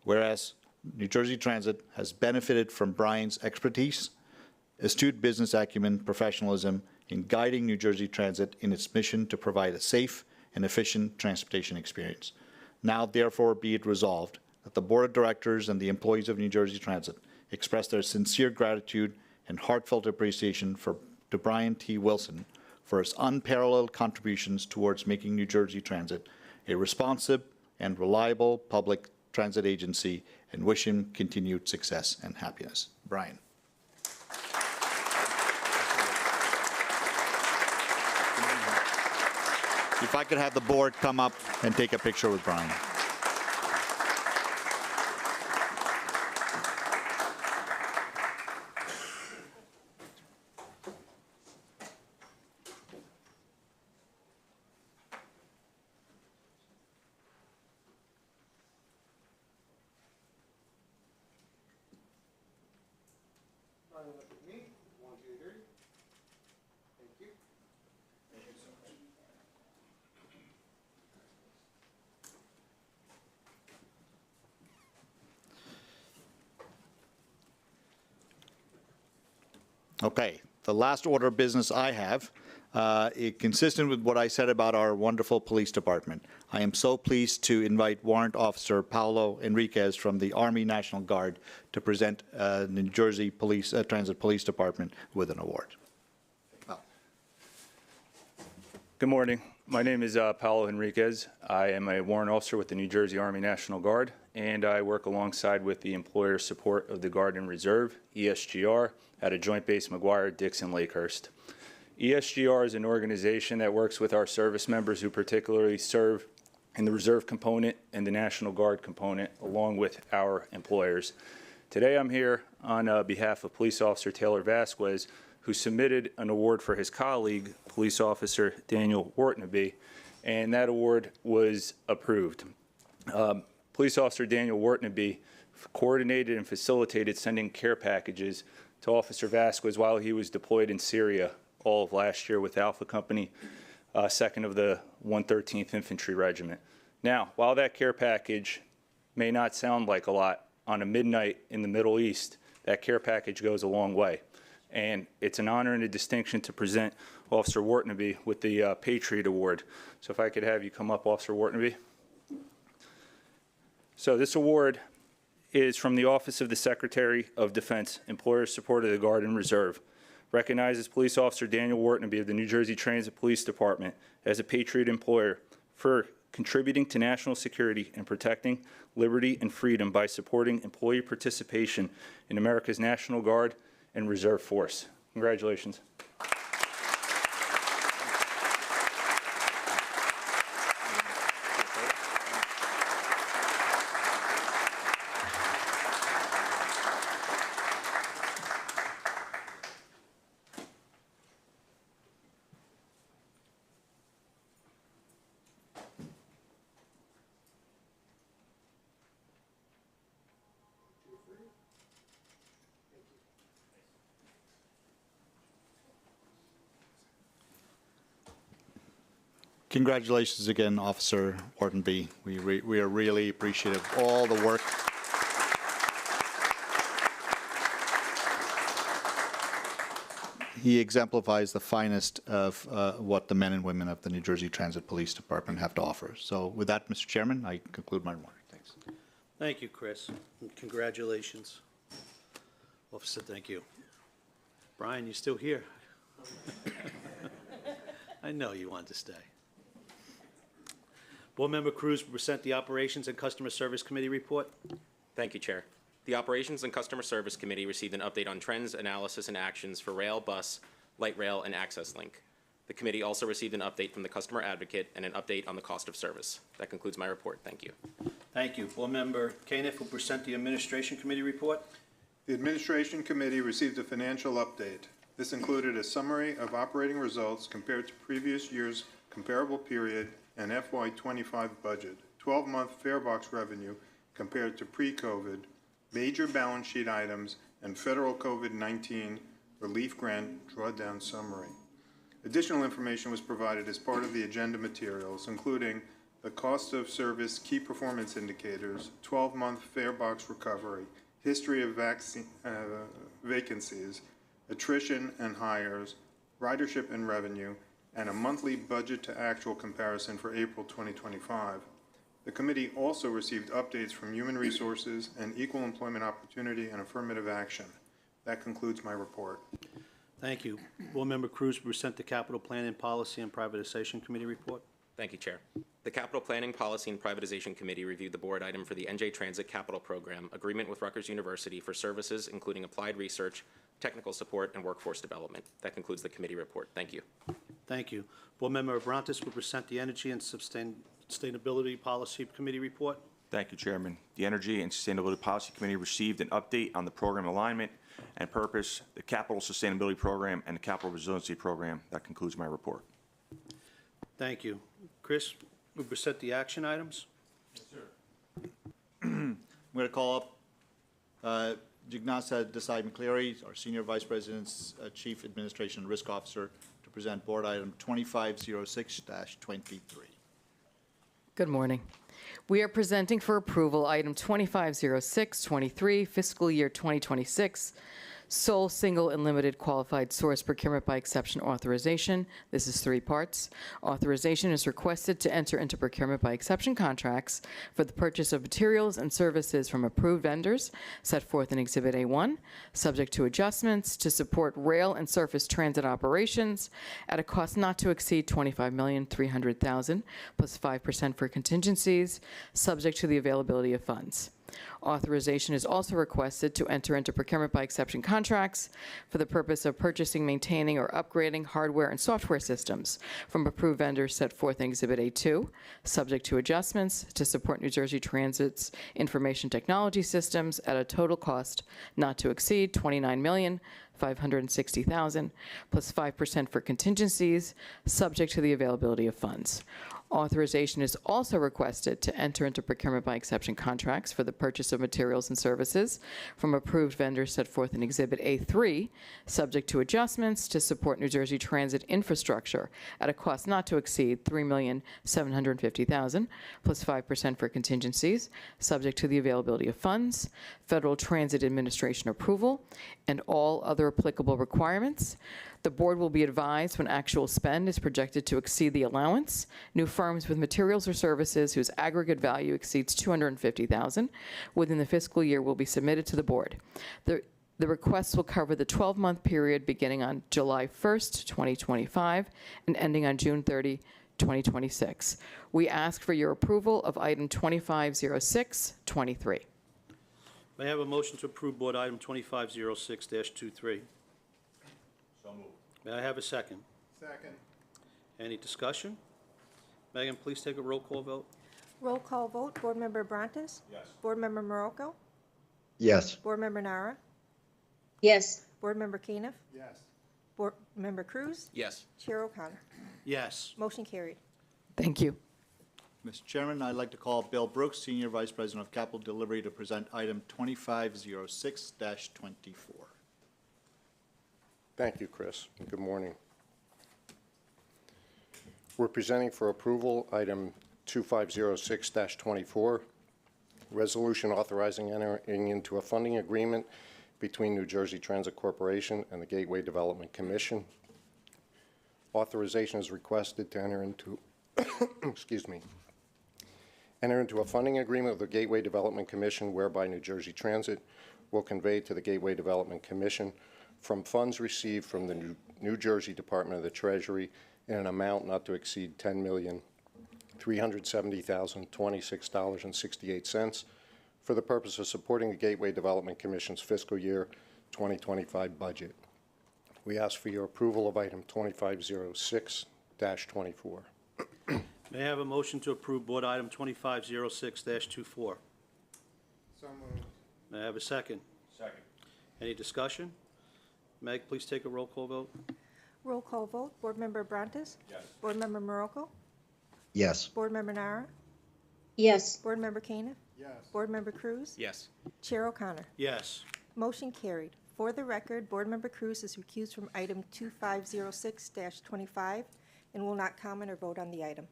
Whereas New Jersey Transit has benefited from Brian's expertise, astute business acumen, professionalism in guiding New Jersey Transit in its mission to provide a safe and efficient transportation experience. Now, therefore, be it resolved that the Board of Directors and the employees of New Jersey Transit express their sincere gratitude and heartfelt appreciation to Brian T. Wilson for his unparalleled contributions towards making New Jersey Transit a responsive and reliable public transit agency, and wish him continued success and happiness. Brian. If I could have the board come up and take a picture with Brian. Kindly look at me. 1, 2, 3. Thank you. Thank you so much. Okay, the last order of business I have, consistent with what I said about our wonderful police department. I am so pleased to invite Warrant Officer Paolo Enriquez from the Army National Guard to present New Jersey Transit Police Department with an award. Good morning. My name is Paolo Enriquez. I am a warrant officer with the New Jersey Army National Guard, and I work alongside with the Employer Support of the Guard and Reserve, ESGR, at a Joint Base McGuire, Dixon, Lakehurst. ESGR is an organization that works with our service members who particularly serve in the Reserve component and the National Guard component, along with our employers. Today I'm here on behalf of Police Officer Taylor Vasquez, who submitted an award for his colleague, Police Officer Daniel Wortnaby, and that award was approved. Police Officer Daniel Wortnaby coordinated and facilitated sending care packages to Officer Vasquez while he was deployed in Syria all of last year with Alpha Company, 2nd of the 113th Infantry Regiment. Now, while that care package may not sound like a lot, on a midnight in the Middle East, that care package goes a long way. And it's an honor and a distinction to present Officer Wortnaby with the Patriot Award. So if I could have you come up, Officer Wortnaby. So this award is from the Office of the Secretary of Defense, Employer Support of the Guard and Reserve. Recognizes Police Officer Daniel Wortnaby of the New Jersey Transit Police Department as a Patriot employer for contributing to national security and protecting liberty and freedom by supporting employee participation in America's National Guard and Reserve Force. Congratulations. Congratulations again, Officer Wortnaby. We are really appreciative of all the work. He exemplifies the finest of what the men and women of the New Jersey Transit Police Department have to offer. So with that, Mr. Chairman, I conclude my remarks. Thanks. Thank you, Chris. And congratulations. Officer, thank you. Brian, you still here? I know you want to stay. Board Member Cruz will present the Operations and Customer Service Committee report. Thank you, Chair. The Operations and Customer Service Committee received an update on trends, analysis, and actions for rail, bus, light rail, and access link. The committee also received an update from the Customer Advocate and an update on the cost of service. That concludes my report. Thank you. Thank you. Board Member Caniff will present the Administration Committee report. The Administration Committee received a financial update. This included a summary of operating results compared to previous year's comparable period and FY25 budget, 12-month fare box revenue compared to pre-COVID, major balance sheet items, and federal COVID-19 relief grant drawdown summary. Additional information was provided as part of the agenda materials, including the cost of service key performance indicators, 12-month fare box recovery, history of vacancies, attrition and hires, ridership and revenue, and a monthly budget to actual comparison for April 2025. The committee also received updates from Human Resources and Equal Employment Opportunity and Affirmative Action. That concludes my report. Thank you. Board Member Cruz will present the Capital Planning, Policy, and Privatization Committee report. Thank you, Chair. The Capital Planning, Policy, and Privatization Committee reviewed the board item for the NJ Transit Capital Program, agreement with Rutgers University for services including applied research, technical support, and workforce development. That concludes the committee report. Thank you. Thank you. Board Member Abrantes will present the Energy and Sustainability Policy Committee report. Thank you, Chairman. The Energy and Sustainability Policy Committee received an update on the program alignment and purpose, the Capital Sustainability Program, and the Capital Resiliency Program. That concludes my report. Thank you. Chris will present the action items. Yes, sir. I'm going to call up Jignasa Desai McCleary, our Senior Vice President, Chief Administration and Risk Officer, to present Board Item 2506-23. Good morning. We are presenting for approval item 250623, fiscal year 2026, sole, single, and limited qualified source procurement by exception authorization. This is 3 parts. Authorization is requested to enter into procurement by exception contracts for the purchase of materials and services from approved vendors set forth in Exhibit A1, subject to adjustments to support rail and surface transit operations at a cost not to exceed $25,300,000 plus 5% for contingencies, subject to the availability of funds. Authorization is also requested to enter into procurement by exception contracts for the purpose of purchasing, maintaining, or upgrading hardware and software systems from approved vendors set forth in Exhibit A2, subject to adjustments to support New Jersey Transit's information technology systems at a total cost not to exceed $29,560,000 plus 5% for contingencies, subject to the availability of funds. Authorization is also requested to enter into procurement by exception contracts for the purchase of materials and services from approved vendors set forth in Exhibit A3, subject to adjustments to support New Jersey Transit infrastructure at a cost not to exceed $3,750,000 plus 5% for contingencies, subject to the availability of funds, Federal Transit Administration approval, and all other applicable requirements. The board will be advised when actual spend is projected to exceed the allowance. New firms with materials or services whose aggregate value exceeds $250,000 within the fiscal year will be submitted to the board. The requests will cover the 12-month period beginning on July 1st, 2025, and ending on June 30, 2026. We ask for your approval of item 2506-23. May I have a motion to approve Board Item 2506-23? So moved. May I have a second? Second. Any discussion? Megan, please take a roll call vote. Roll call vote, Board Member Brontes? Yes. Board Member Morocco? Yes. Board Member Nara? Yes. Board Member Caniff? Yes. Board Member Cruz? Yes. Chair O'Connor. Yes. Motion carried. Thank you. Mr. Chairman, I'd like to call Bill Brooks, Senior Vice President of Capital Delivery, to present item 2506-24. Thank you, Chris. Good morning. We're presenting for approval item 2506-24, resolution authorizing entering into a funding agreement between New Jersey Transit Corporation and the Gateway Development Commission. Authorization is requested to enter into, excuse me, enter into a funding agreement with the Gateway Development Commission whereby New Jersey Transit will convey to the Gateway Development Commission from funds received from the New Jersey Department of the Treasury in an amount not to exceed $10,370,026.68 for the purpose of supporting the Gateway Development Commission's fiscal year 2025 budget. We ask for your approval of item 2506-24. May I have a motion to approve Board Item 2506-24? So moved. May I have a second? Second. Any discussion? Meg, please take a roll call vote. Roll call vote, Board Member Brontes? Yes. Board Member Morocco? Yes. Board Member Nara? Yes. Board Member Caniff? Yes. Board Member Cruz? Yes. Chair O'Connor. Yes. Motion carried. For the record, Board Member Cruz is recused from item 2506-25 and will not comment or vote on the item.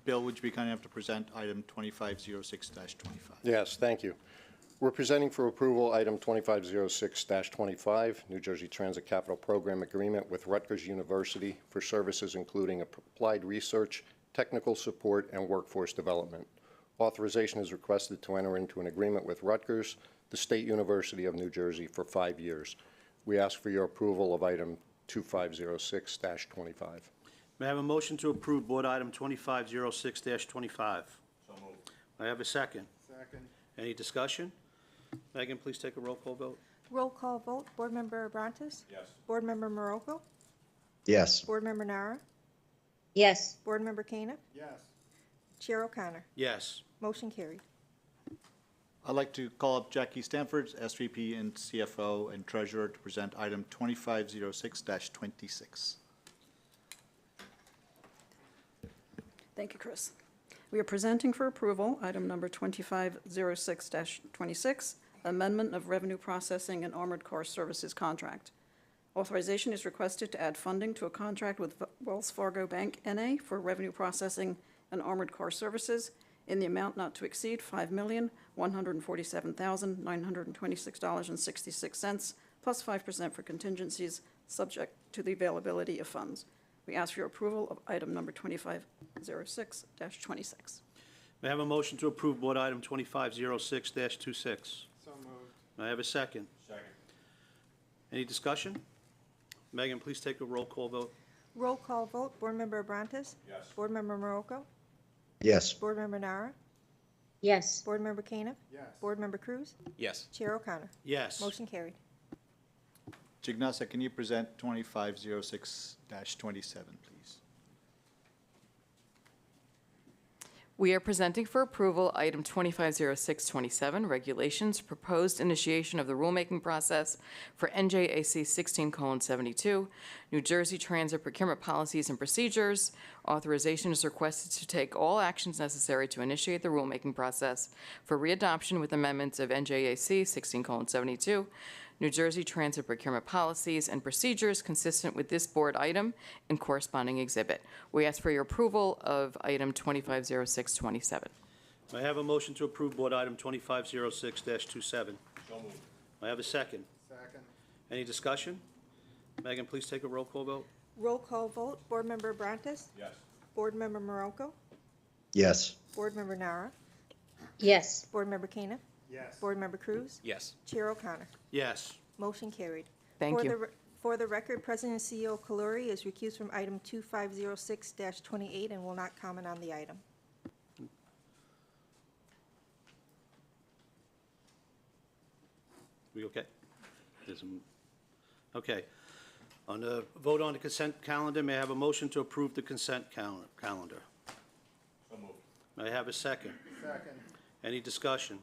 Bill, would you be kind enough to present item 2506-25? Yes, thank you. We're presenting for approval item 2506-25, New Jersey Transit Capital Program Agreement with Rutgers University for services including applied research, technical support, and workforce development. Authorization is requested to enter into an agreement with Rutgers, the State University of New Jersey, for 5 years. We ask for your approval of item 2506-25. May I have a motion to approve Board Item 2506-25? So moved. May I have a second? Second. Any discussion? Megan, please take a roll call vote. Roll call vote, Board Member Brontes? Yes. Board Member Morocco? Yes. Board Member Nara? Yes. Board Member Caniff? Yes. Chair O'Connor. Yes. Motion carried. I'd like to call up Jackie Stanford, SVP and CFO and Treasurer, to present item 2506-26. Thank you, Chris. We are presenting for approval item number 2506-26, amendment of revenue processing and armored car services contract. Authorization is requested to add funding to a contract with Wells Fargo Bank N.A. for revenue processing and armored car services in the amount not to exceed $5,147,926.66, plus 5% for contingencies, subject to the availability of funds. We ask for your approval of item number 2506-26. May I have a motion to approve Board Item 2506-26? So moved. May I have a second? Second. Any discussion? Megan, please take a roll call vote. Roll call vote, Board Member Abrantes? Yes. Board Member Marocco? Yes. Board Member Nara? Yes. Board Member Caniff? Yes. Board Member Cruz? Yes. Chair O'Connor? Yes. Motion carried. Jignasa, can you present 2506-27, please? We are presenting for approval item 250627, regulations, proposed initiation of the rulemaking process for NJAC 16:72, New Jersey Transit Procurement Policies and Procedures. Authorization is requested to take all actions necessary to initiate the rulemaking process for readoption with amendments of NJAC 16:72, New Jersey Transit Procurement Policies and Procedures consistent with this board item and corresponding exhibit. We ask for your approval of item 250627. May I have a motion to approve Board Item 2506-27? So moved. May I have a second? Second. Any discussion? Megan, please take a roll call vote. Roll call vote, Board Member Abrantes? Yes. Board Member Marocco? Yes. Board Member Nara? Yes. Board Member Caniff? Yes. Board Member Cruz? Yes. Chair O'Connor? Yes. Motion carried. Thank you. For the record, President and CEO Kaluri is recused from item 2506-28 and will not comment on the item. We okay? Okay. On the vote on the consent calendar, may I have a motion to approve the consent calendar? So moved. May I have a second? Second. Any discussion?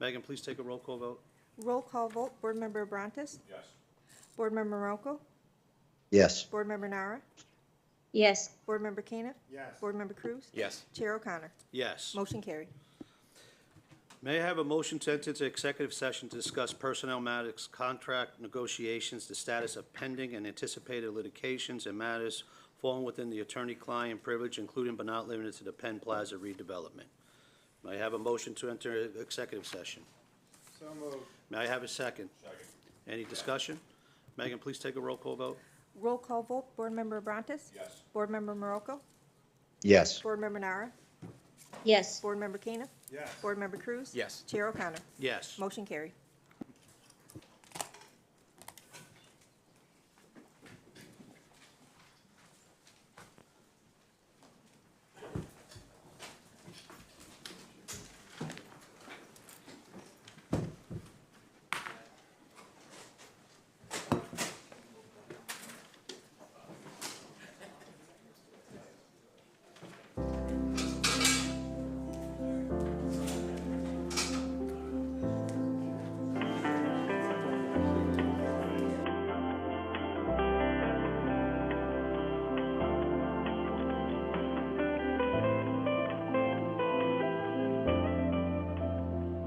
Megan, please take a roll call vote. Roll call vote, Board Member Abrantes? Yes. Board Member Marocco? Yes. Board Member Nara? Yes. Board Member Caniff? Yes. Board Member Cruz? Yes. Chair O'Connor? Yes. Motion carried. May I have a motion to enter into executive session to discuss personnel matters, contract negotiations, the status of pending and anticipated litigations, and matters falling within the attorney-client privilege, including but not limited to the Penn Plaza redevelopment. May I have a motion to enter executive session? So moved. May I have a second? Second. Any discussion? Megan, please take a roll call vote. Roll call vote, Board Member Abrantes? Yes. Board Member Marocco? Yes. Board Member Nara? Yes. Board Member Caniff? Yes. Board Member Cruz? Yes. Chair O'Connor? Yes. Motion carried.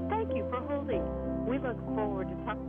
Thank you for holding. We look forward to talking.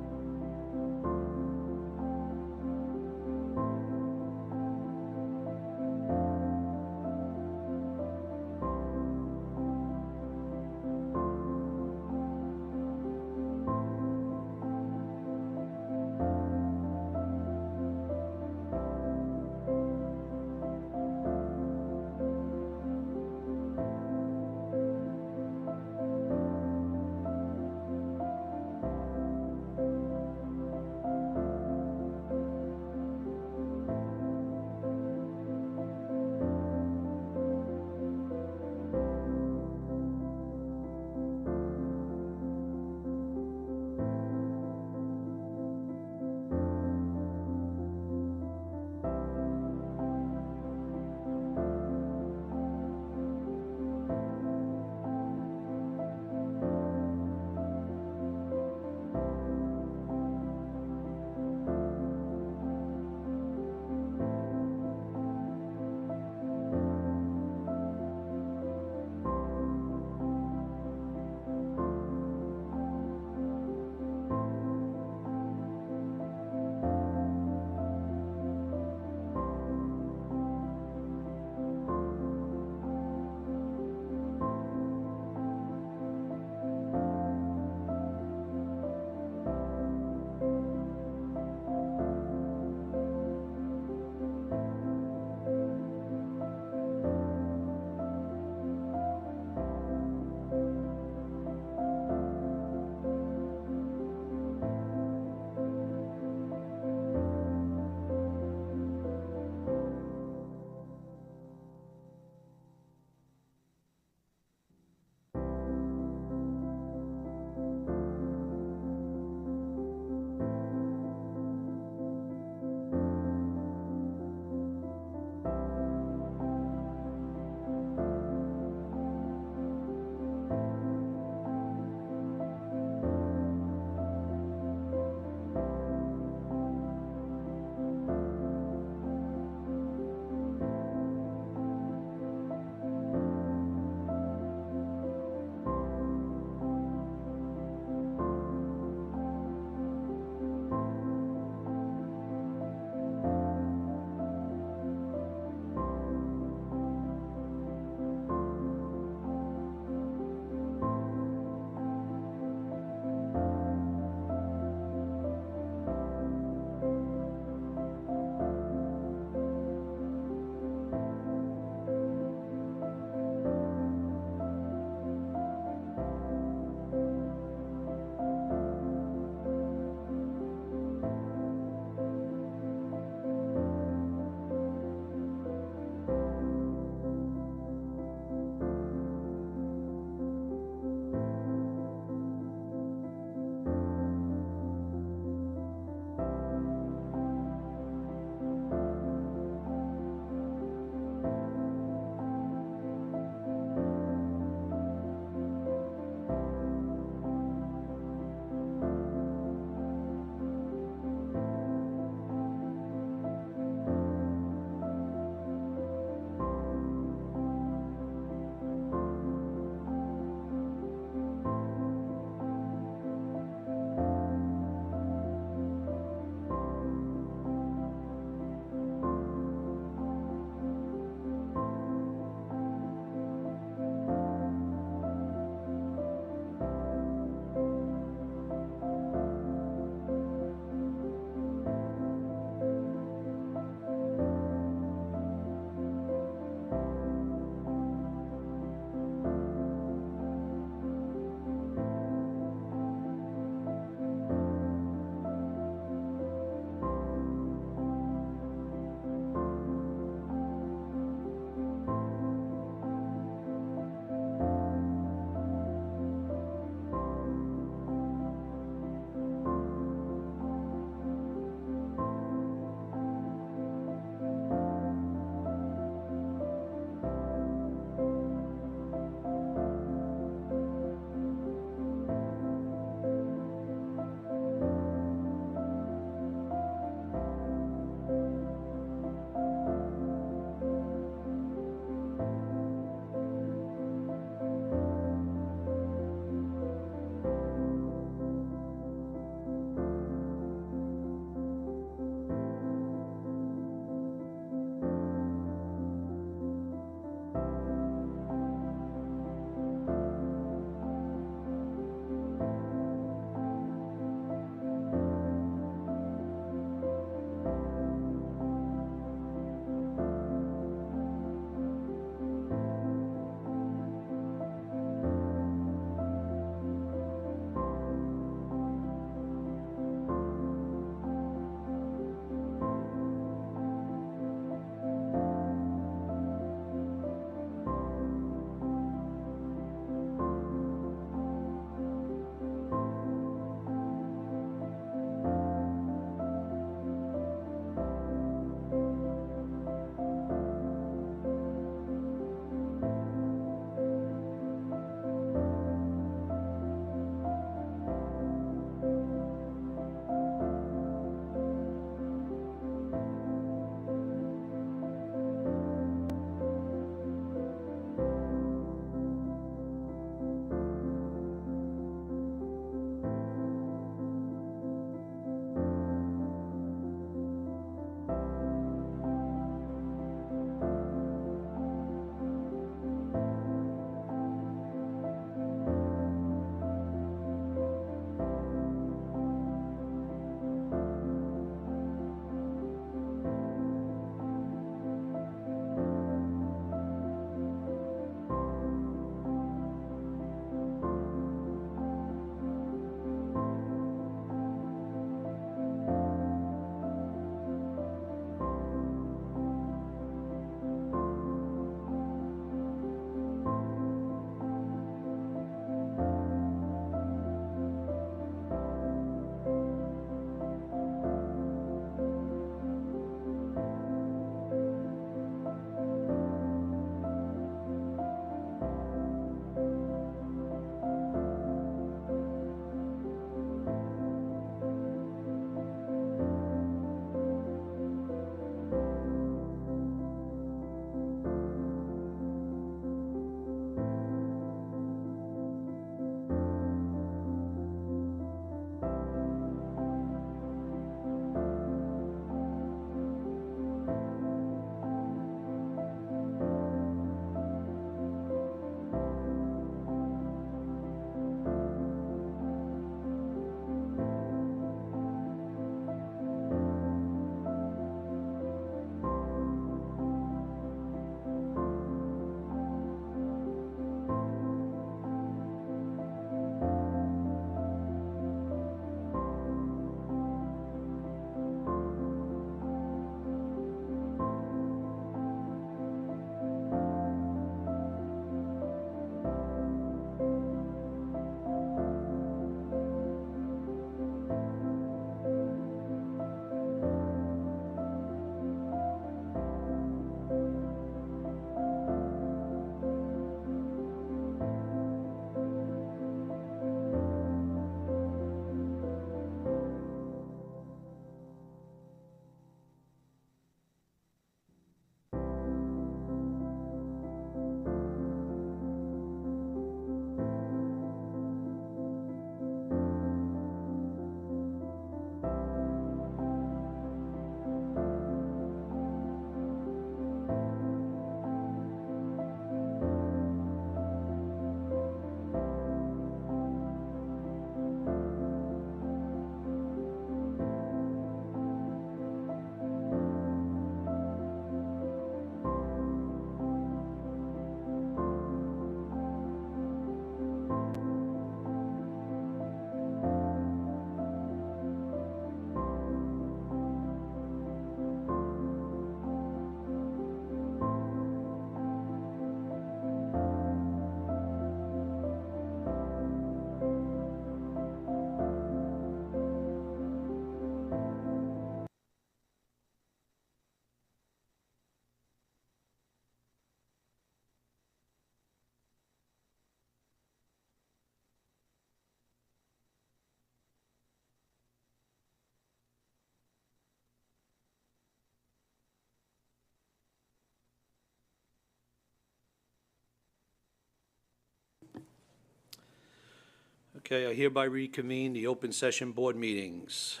Okay, I hereby reconvene the open session board meetings.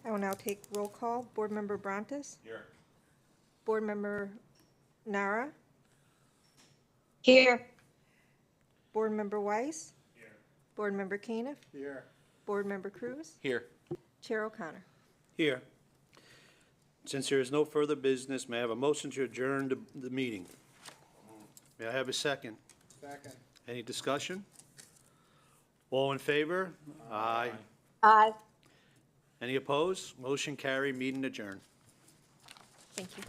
I will now take roll call. Board Member Brontes? Here. Board Member Nara? Here. Board Member Weiss? Here. Board Member Caniff? Here. Board Member Cruz? Here. Chair O'Connor. Here. Since there is no further business, may I have a motion to adjourn the meeting? May I have a second? Second. Any discussion? All in favor? Aye. Aye. Any opposed? Motion carried, meeting adjourned. Thank you.